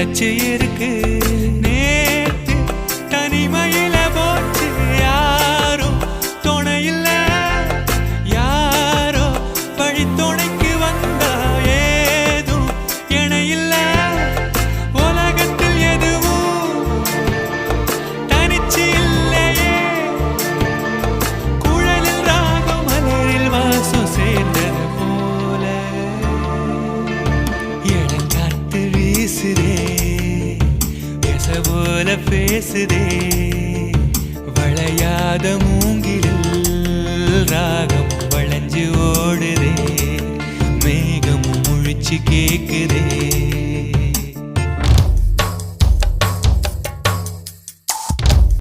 நிலச்சி இருக்கு. நேத்து தனிமையில போச்சு யாரும் துணையில்ல, யாரோ வழி துணைக்கு வந்தா ஏதும் இணையில்ல. உலகத்தில் எதுவும் தனிச்சு இல்லையே, குழலில் ராகம் மலரில் வாசம் சேர்ந்தது போல. இளங்காத்து வீசுதே, போல பேசுதே, வளையாத மூங்கிலில் ராகம் வளைஞ்சு ஓடுதே, மேகம் முழிச்சு கேக்குதே.